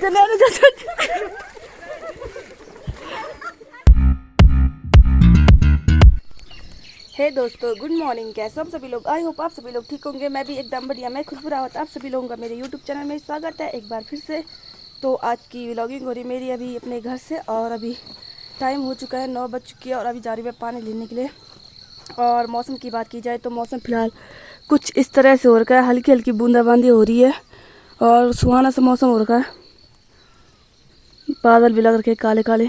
हे दोस्तों, good morning. कैसे हम सभी लोग? आई होप आप सभी लोग ठीक होंगे। मैं भी एकदम बढ़िया। मैं खुशबू रावत आप सभी लोगों का मेरे यूट्यूब चैनल में स्वागत है एक बार फिर से। तो आज की व्लॉगिंग हो रही मेरी अभी अपने घर से, और अभी टाइम हो चुका है 9 बज चुकी है, और अभी जा रही है पानी लेने के लिए। और मौसम की बात की जाए तो मौसम फ़िलहाल कुछ इस तरह से हो रखा है, हल्की हल्की बूंदाबांदी हो रही है और सुहाना सा मौसम हो रखा है। बादल भी लग रखे काले काले।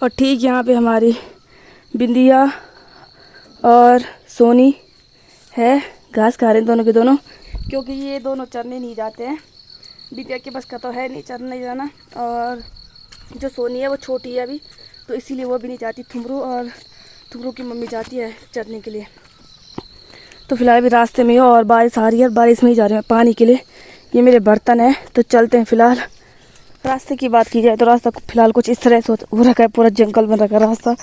और ठीक यहाँ पे हमारी बिंदिया और सोनी है, घास खा रहे हैं दोनों के दोनों, क्योंकि ये दोनों चरने नहीं जाते हैं। बिंदिया के बस का तो है नहीं चरने जाना, और जो सोनी है वो छोटी है अभी, तो इसीलिए वो भी नहीं जाती। थुमरू और थुमरू की मम्मी जाती है चरने के लिए। तो फिलहाल अभी रास्ते में ही और बारिश आ रही है, बारिश में ही जा रहे हैं पानी के लिए। ये मेरे बर्तन है, तो चलते हैं। फिलहाल रास्ते की बात की जाए तो रास्ता फिलहाल कुछ इस तरह से हो रखा है, पूरा जंगल बन रखा है रास्ता।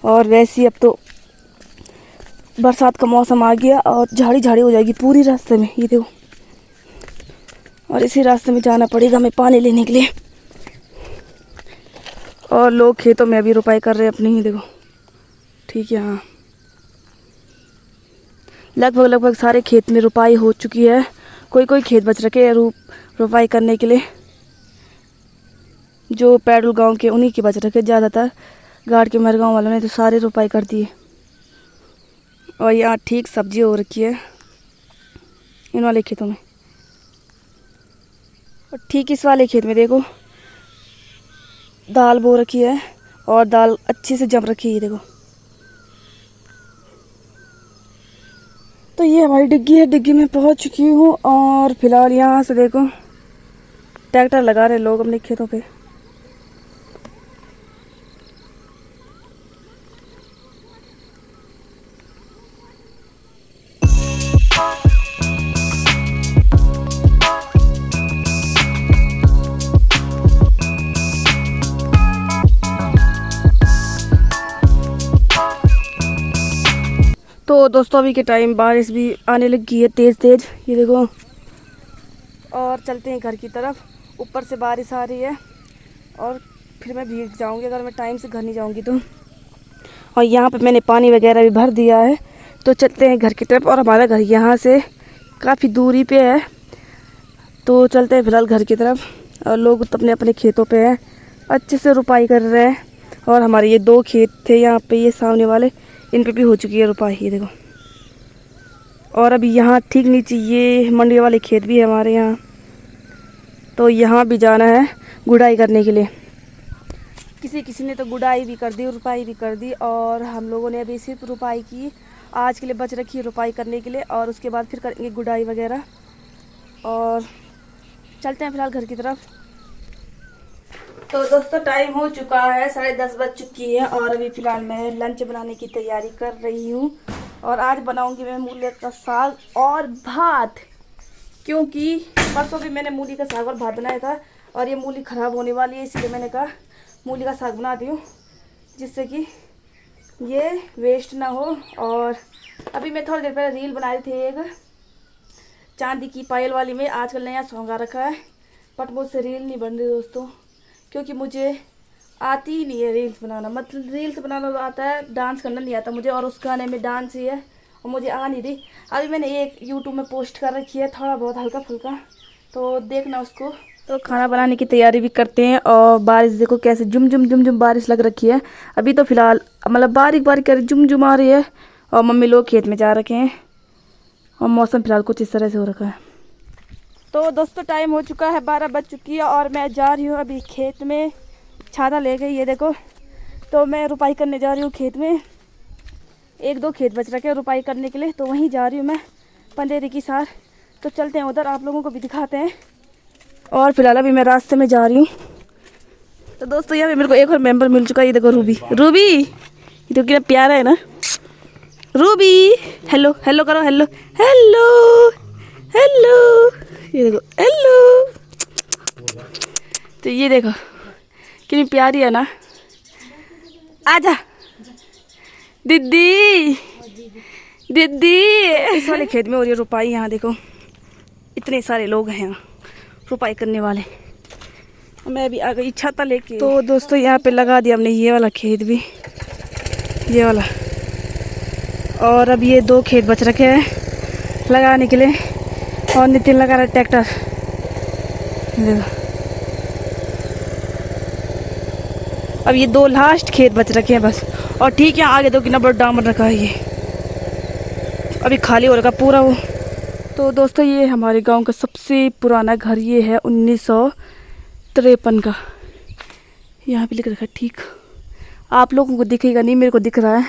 और वैसे ही अब तो बरसात का मौसम आ गया और झाड़ी झाड़ी हो जाएगी पूरी रास्ते में, ये देखो। और इसी रास्ते में जाना पड़ेगा हमें पानी लेने के लिए। और लोग खेतों में अभी रुपाई कर रहे हैं अपनी, ही देखो। ठीक है, हाँ, लगभग सारे खेत में रुपाई हो चुकी है। कोई कोई खेत बच रखे हैं रुपाई करने के लिए। जो पैडल गांव के उन्हीं के बच रखे, ज़्यादातर गाड़ के मरगांव वालों ने तो सारे रुपाई कर दिए। और यहाँ ठीक सब्जी हो रखी है इन वाले खेतों में। और ठीक इस वाले खेत में देखो दाल बो रखी है, और दाल अच्छे से जम रखी है, देखो। तो ये हमारी डिग्गी है, डिग्गी में पहुंच चुकी हूँ। और फिलहाल यहाँ से देखो ट्रैक्टर लगा रहे लोग अपने खेतों पे। तो दोस्तों अभी के टाइम बारिश भी आने लगी है तेज़ तेज़, ये देखो। और चलते हैं घर की तरफ। ऊपर से बारिश आ रही है और फिर मैं भीग जाऊंगी अगर मैं टाइम से घर नहीं जाऊंगी तो। और यहाँ पे मैंने पानी वगैरह भी भर दिया है, तो चलते हैं घर की तरफ। और हमारा घर यहाँ से काफ़ी दूरी पे है, तो चलते हैं फिलहाल घर की तरफ। और लोग अपने अपने खेतों पे हैं, अच्छे से रुपाई कर रहे हैं। और हमारे ये 2 खेत थे यहाँ पे, ये सामने वाले, इन पे भी हो चुकी है रुपाई, ये देखो। और अभी यहाँ ठीक नीचे ये मंडी वाले खेत भी है हमारे यहाँ, तो यहाँ भी जाना है गुड़ाई करने के लिए। किसी किसी ने तो गुड़ाई भी कर दी, रुपाई भी कर दी, और हम लोगों ने अभी सिर्फ रुपाई की। आज के लिए बच रखी है रुपाई करने के लिए, और उसके बाद फिर करेंगे गुड़ाई वगैरह। और चलते हैं फिलहाल घर की तरफ। तो दोस्तों टाइम हो चुका है, 10:30 बज चुकी है, और अभी फ़िलहाल मैं लंच बनाने की तैयारी कर रही हूँ। और आज बनाऊंगी मैं मूली का साग और भात, क्योंकि परसों भी मैंने मूली का साग और भात बनाया था, और ये मूली ख़राब होने वाली है, इसलिए मैंने कहा मूली का साग बना दूँ, जिससे कि ये वेस्ट ना हो। और अभी मैं थोड़ी देर पहले रील बना रही थी एक चांदी की पायल वाली में। आजकल नया सॉन्ग आ रखा है, बट मुझसे रील नहीं बन रही दोस्तों, क्योंकि मुझे आती ही नहीं है रील्स बनाना। मतलब रील्स बनाना तो आता है, डांस करना नहीं आता मुझे, और उस गाने में डांस ही है और मुझे आ नहीं रही। अभी मैंने एक यूट्यूब में पोस्ट कर रखी है, थोड़ा बहुत हल्का फुल्का, तो देखना उसको। तो खाना बनाने की तैयारी भी करते हैं। और बारिश देखो कैसे जुम जुम जुम जुम बारिश लग रखी है। अभी तो फिलहाल मतलब बारीक बारीक कर जुम जुम आ रही है, और मम्मी लोग खेत में जा रखे हैं, और मौसम फिलहाल कुछ इस तरह से हो रखा है। तो दोस्तों टाइम हो चुका है, 12 बज चुकी है, और मैं जा रही हूँ अभी खेत में छाता ले गई, ये देखो। तो मैं रुपाई करने जा रही हूँ खेत में। 1-2 खेत बच रखे हैं रुपाई करने के लिए, तो वहीं जा रही हूँ मैं पंदेरी की सार। तो चलते हैं उधर, आप लोगों को भी दिखाते हैं। और फिलहाल अभी मैं रास्ते में जा रही हूँ। तो दोस्तों यहाँ पे मेरे को एक और मेंबर मिल चुका है, ये देखो रूबी। रूबी ये तो कितना प्यारा है ना। रूबी हेलो हेलो करो, हेलो हेलो हेलो, ये देखो हेलो। तो ये देखो कितनी प्यारी है ना। आजा दीदी दीदी। इस वाले खेत में हो रही है रुपाई, यहाँ देखो इतने सारे लोग हैं यहाँ, रुपाई करने वाले। मैं भी आ गई छाता लेके। तो दोस्तों यहाँ पे लगा दिया हमने ये वाला खेत भी, ये वाला, और अब ये 2 खेत बच रखे हैं लगाने के लिए, और नितिन लगा रहा है ट्रैक्टर। देखो अब ये 2 लास्ट खेत बच रखे हैं बस, और ठीक है आगे 2 कितना बड़ा डामर रखा है, ये अभी खाली हो रखा पूरा वो। तो दोस्तों ये हमारे गांव का सबसे पुराना घर, ये है 1953 का। यहाँ पे लिख रखा है, ठीक आप लोगों को दिखेगा नहीं, मेरे को दिख रहा है।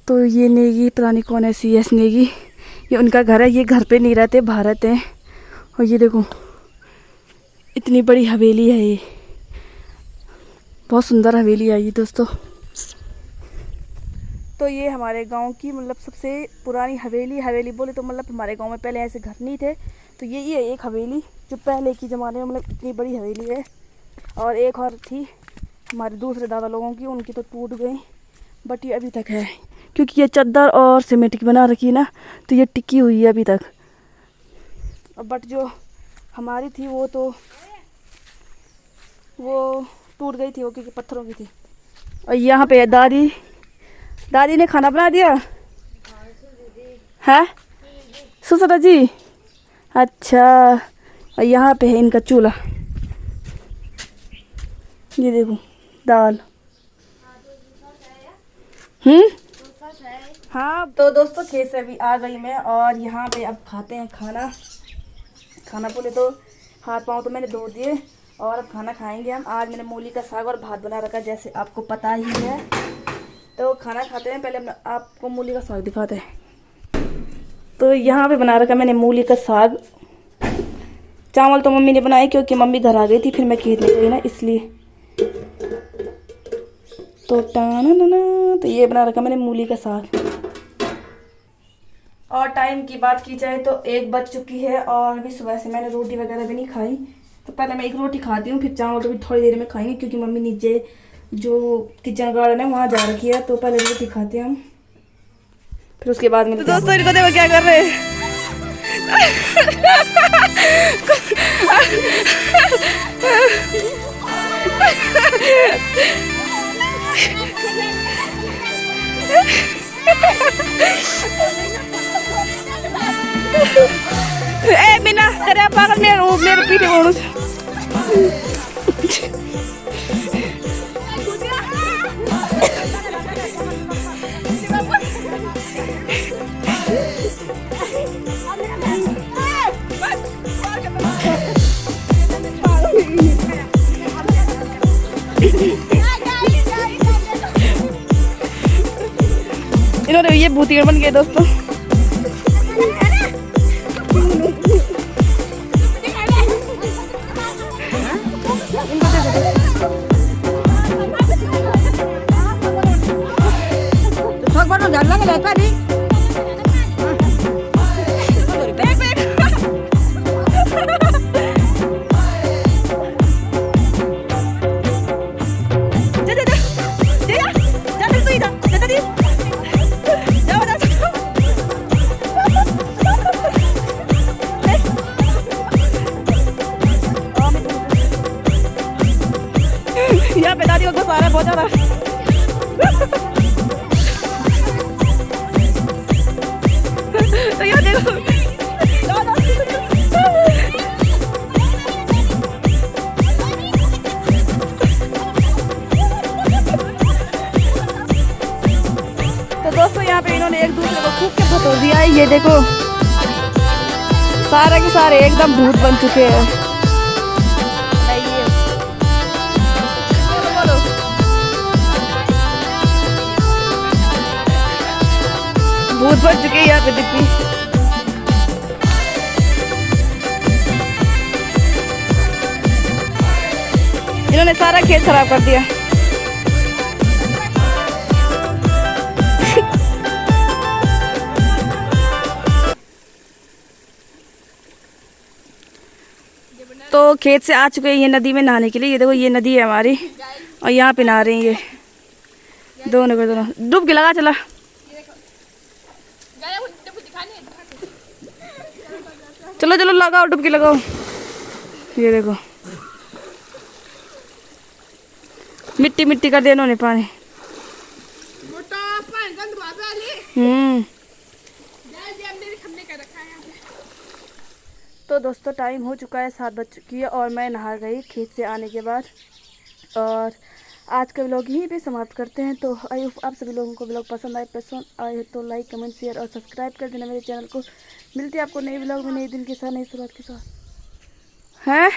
तो ये नेगी, पता नहीं कौन है, CS नेगी, ये उनका घर है। ये घर पे नहीं रहते, बाहर रहते हैं। और ये देखो इतनी बड़ी हवेली है, ये बहुत सुंदर हवेली है ये दोस्तों। तो ये हमारे गांव की मतलब सबसे पुरानी हवेली बोले तो मतलब हमारे गांव में पहले ऐसे घर नहीं थे, तो ये है एक हवेली जो पहले की ज़माने में मतलब इतनी बड़ी हवेली है। और एक और थी हमारे दूसरे दादा लोगों की, उनकी तो टूट गई, बट ये अभी तक है क्योंकि ये चद्दर और सीमेंट की बना रखी है ना, तो ये टिकी हुई है अभी तक। बट जो हमारी थी वो टूट गई थी, वो क्योंकि पत्थरों की थी। और यहाँ पे दादी ने खाना बना दिया है सुसरा जी। अच्छा, और यहाँ पे है इनका चूल्हा, ये देखो दाल। हाँ तो दोस्तों खेत से अभी आ गई मैं, और यहाँ पे अब खाते हैं खाना बोले तो हाथ पाँव तो मैंने धो दिए, और अब खाना खाएंगे हम। आज मैंने मूली का साग और भात बना रखा जैसे आपको पता ही है। तो खाना खाते हैं, पहले आपको मूली का साग दिखाते हैं। तो यहाँ पे बना रखा मैंने मूली का साग। चावल तो मम्मी ने बनाए क्योंकि मम्मी घर आ गई थी, फिर मैं खेत में गई ना इसलिए। तो तो ये बना रखा मैंने मूली का साग। और टाइम की बात की जाए तो 1 बज चुकी है, और अभी सुबह से मैंने रोटी वगैरह भी नहीं खाई। तो पहले मैं 1 रोटी खाती हूँ, फिर चावल तो भी थोड़ी देर में खाएंगे क्योंकि मम्मी नीचे जो किचन गार्डन है वहाँ जा रखी है। तो पहले रोटी खाते हैं हम, फिर उसके बाद में। तो दोस्तों इनको देखो क्या कर रहे हैं। ए बिना तेरे पागल मेरे पीछे बोलो। इन्होंने ये भूतिया बन गए दोस्तों। यहाँ पे दादी को गुस्सा आ रहा है बहुत ज्यादा। तो यहाँ देखो तो दोस्तों यहाँ पे इन्होंने एक दूसरे को खूब के बता दिया है। ये देखो सारे के सारे एकदम भूत बन चुके हैं। भूत बन चुके हैं यहाँ पे दिप्पी। इन्होंने सारा खेत खराब कर दिया। तो खेत से आ चुके हैं ये नदी में नहाने के लिए। ये देखो ये नदी है हमारी, और यहाँ पे नहा रहे हैं ये दोनों डुबकी लगा चला। चलो चलो लगाओ डुबकी लगाओ। ये देखो मिट्टी मिट्टी कर दिया इन्होंने पानी। तो दोस्तों टाइम हो चुका है 7 बज चुकी है और मैं नहा गई खेत से आने के बाद। और आज का व्लॉग यहीं पे समाप्त करते हैं। तो आई होप आप सभी लोगों को व्लॉग पसंद आए तो लाइक कमेंट शेयर और सब्सक्राइब कर देना मेरे चैनल को। मिलते हैं आपको नए व्लॉग में नए दिन के साथ नई शुरुआत के साथ हैं।